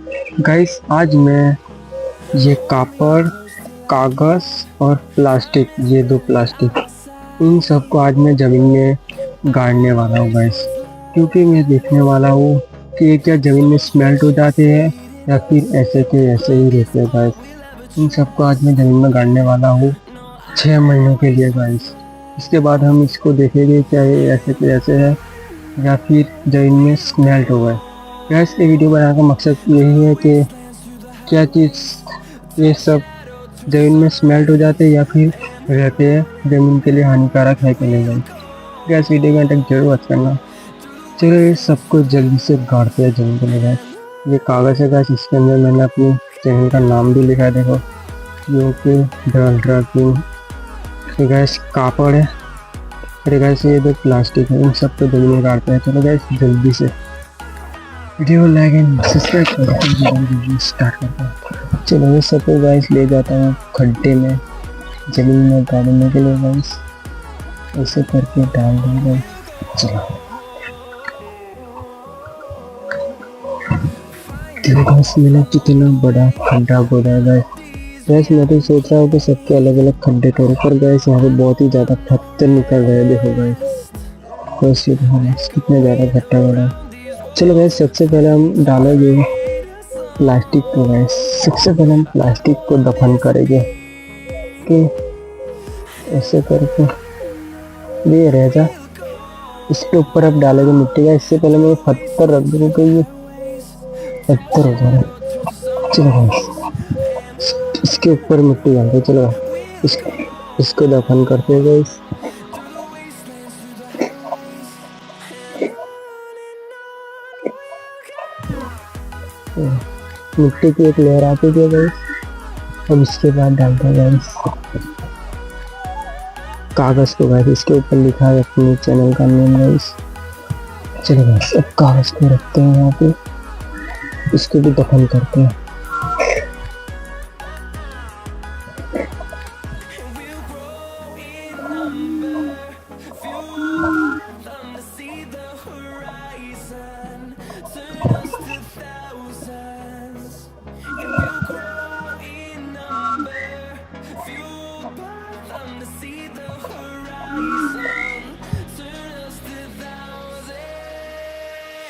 Guys आज मैं ये कापड़, कागज और प्लास्टिक, ये दो प्लास्टिक, इन सबको आज मैं ज़मीन में गाड़ने वाला हूँ गाइस। क्योंकि मैं देखने वाला हूँ कि ये क्या ज़मीन में स्मेल्ट हो जाते हैं या फिर ऐसे के ऐसे ही रहते हैं गाइस। इन सबको आज मैं ज़मीन में गाड़ने वाला हूँ 6 महीनों के लिए गाइस। इसके बाद हम इसको देखेंगे क्या ये ऐसे के ऐसे है या फिर ज़मीन में स्मेल्ट हो गए। गैस ये वीडियो बनाने का मकसद यही है कि क्या चीज़ ये सब ज़मीन में स्मेल्ट हो जाते हैं या फिर रहते हैं, ज़मीन के लिए हानिकारक है कि नहीं गई। गैस वीडियो का तक जरूर वॉच करना। चलो ये सबको जल्दी से गाड़ते हैं ज़मीन के लिए गैस। ये कागज़ है गैस, इसके अंदर मैंने अपनी चैनल का नाम भी लिखा है, देखो यूके ड्रग। गैस कापड़ है, फिर गैस ये दो प्लास्टिक है, इन सबको ज़मीन में गाड़ते हैं। चलो गैस जल्दी से वीडियो लाइक एंड सब्सक्राइब करके वीडियो स्टार्ट करते हैं। चलो ये सब गाइस ले जाता हूँ खड्डे में ज़मीन में डालने के लिए गाइस, ऐसे करके डाल देंगे। चलो देखो गाइस मैंने कितना बड़ा खड्डा खोदा है गाइस। गैस मैं तो सोच रहा हूँ कि सबके अलग अलग खड्डे करूँ, पर गैस यहाँ पे बहुत ही ज़्यादा पत्थर निकल रहे हैं। देखो गाइस कितने ज़्यादा खड्डा बड़ा। चलो गैस सबसे पहले हम डालेंगे प्लास्टिक को गैस। सबसे पहले हम प्लास्टिक को दफन करेंगे कि ऐसे करके ये रह जा। इसके ऊपर अब डालेंगे मिट्टी का। इससे पहले मैं पत्थर रख दूँगा कि ये पत्थर हो जाए। चलो गैस इसके ऊपर मिट्टी डालते। चलो इसको दफन करते हैं गैस। मिट्टी की एक लेयर आती थी गाइस। अब इसके बाद डालते हैं गाइस कागज को गाइस। इसके ऊपर लिखा है अपने चैनल का नेम गाइस। चलो गाइस अब कागज को रखते हैं यहाँ पे, इसको भी दफन करते हैं।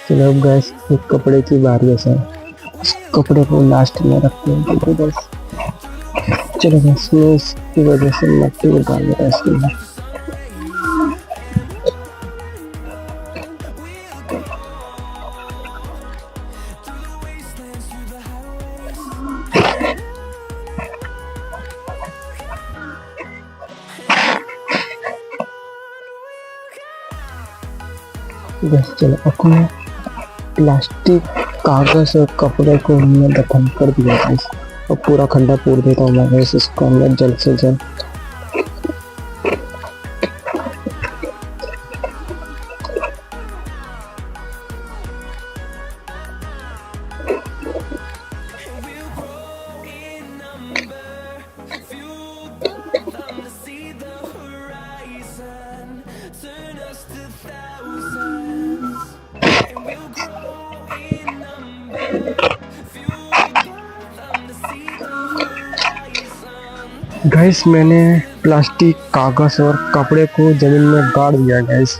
चलो अब गैस एक कपड़े की बारी है सर, इस कपड़े को लास्ट में रखते हैं। तो गैस चलो गैस मैं इसकी वजह से मिट्टी को डाल देता है इसके अंदर। गैस चलो अपने प्लास्टिक, कागज और कपड़े को हमने दफन कर दिया है। और पूरा खड्डा पूर देता हूँ मैं गैस इसको अंदर जल्द से जल्द। गैस मैंने प्लास्टिक, कागज और कपड़े को जमीन में गाड़ दिया गैस।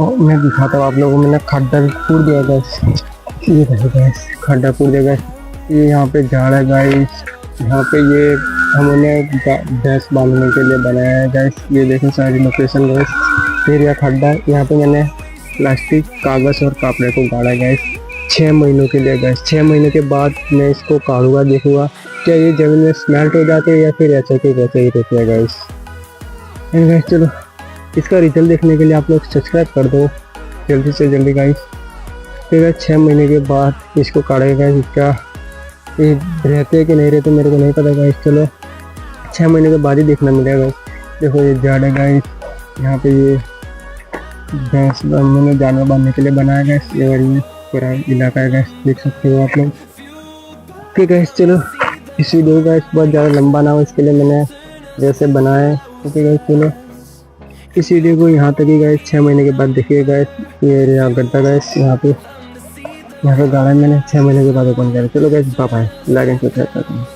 और मैं दिखाता हूँ आप लोगों को, मैंने खड्डा भी पूर दिया गैस। ये देखो गैस खड्डा पूर दिया गैस। ये यहाँ पे झाड़ है गैस, यहाँ पे ये हमने भैंस बांधने के लिए बनाया है गैस। ये देखो सारी लोकेशन गैस। फिर यह खड्डा, यहाँ पे मैंने प्लास्टिक, कागज और कपड़े को गाड़ा गैस 6 महीनों के लिए गैस। 6 महीने के बाद मैं इसको काढ़ूंगा, देखूंगा क्या ये जमीन में स्मेल्ट हो जाते हैं या फिर ऐसे के वैसे ही रहते हैं गाइस। गाइस चलो इसका रिजल्ट देखने के लिए आप लोग सब्सक्राइब कर दो जल्दी से जल्दी गाइस। फिर 6 महीने के बाद इसको काढ़ेगा गाइस। क्या ये रहते हैं कि नहीं रहते मेरे को नहीं पता गाइस। चलो 6 महीने के बाद ही देखना मिलेगा गाइस। देखो ये झाड़ है गाइस, यहाँ पे ये भैंस मैंने जानवर बांधने के लिए बनाया गैस। ये पूरा इलाका है गैस, देख सकते हो आप लोग। ठीक है चलो इस वीडियो का बहुत ज़्यादा लंबा ना हो इसके लिए मैंने जैसे बनाया है। ओके गाइस चलो इस वीडियो को यहाँ तक ही गाइस 6 महीने के बाद देखिए गाइस। ये रहा गड्ढा गाइस, यहाँ पे यहाँ पे गार्डन मैंने 6 महीने के बाद ओपन किया। चलो guys bye bye, like and subscribe करते हैं।